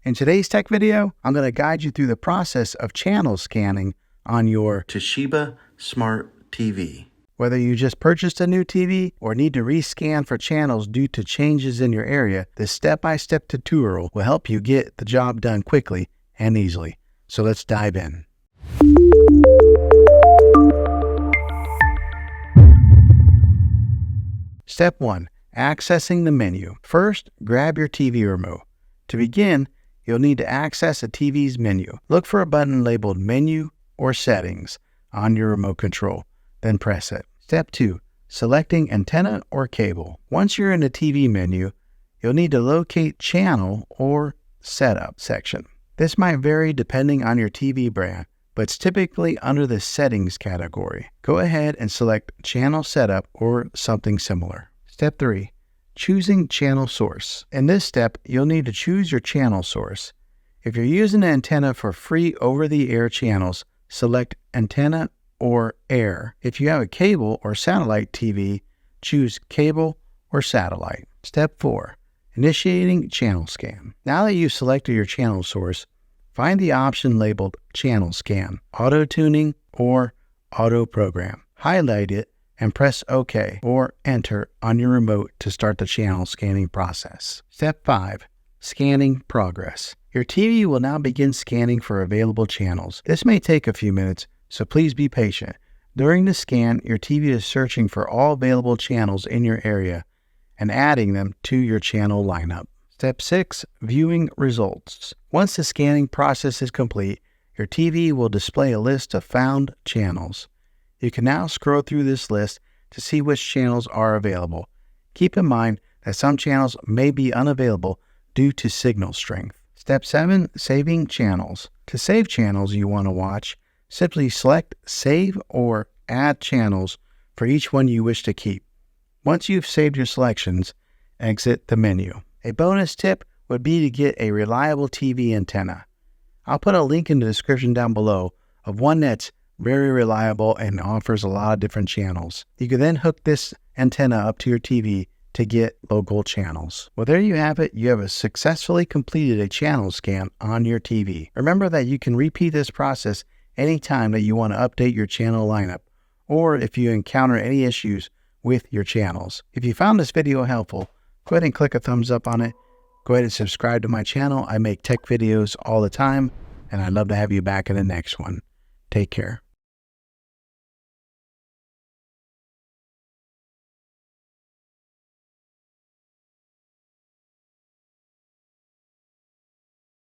In today's tech video, I'm going to guide you through the process of channel scanning on your Toshiba Smart TV. Whether you just purchased a new TV or need to rescan for channels due to changes in your area, this step-by-step tutorial will help you get the job done quickly and easily. So let's dive in. Step 1. Accessing the menu. First, grab your TV remote. To begin, you'll need to access a TV's menu. Look for a button labeled Menu or Settings on your remote control, then press it. Step 2. Selecting antenna or cable. Once you're in the TV menu, you'll need to locate Channel or Setup section. This might vary depending on your TV brand, but it's typically under the Settings category. Go ahead and select Channel Setup or something similar. Step 3. Choosing channel source. In this step, you'll need to choose your channel source. If you're using an antenna for free over-the-air channels, select Antenna or Air. If you have a cable or satellite TV, choose Cable or Satellite. Step 4. Initiating channel scan. Now that you've selected your channel source, find the option labeled Channel Scan, Auto Tuning, or Auto Program. Highlight it and press OK or Enter on your remote to start the channel scanning process. Step 5. Scanning progress. Your TV will now begin scanning for available channels. This may take a few minutes, so please be patient. During the scan, your TV is searching for all available channels in your area and adding them to your channel lineup. Step 6. Viewing results. Once the scanning process is complete, your TV will display a list of found channels. You can now scroll through this list to see which channels are available. Keep in mind that some channels may be unavailable due to signal strength. Step 7. Saving channels. To save channels you want to watch, simply select Save or Add Channels for each one you wish to keep. Once you've saved your selections, exit the menu. A bonus tip would be to get a reliable TV antenna. I'll put a link in the description down below of one that's very reliable and offers a lot of different channels. You can then hook this antenna up to your TV to get local channels. Well, there you have it. You have successfully completed a channel scan on your TV. Remember that you can repeat this process anytime that you want to update your channel lineup, or if you encounter any issues with your channels. If you found this video helpful, go ahead and click a thumbs up on it. Go ahead and subscribe to my channel. I make tech videos all the time, and I'd love to have you back in the next one. Take care.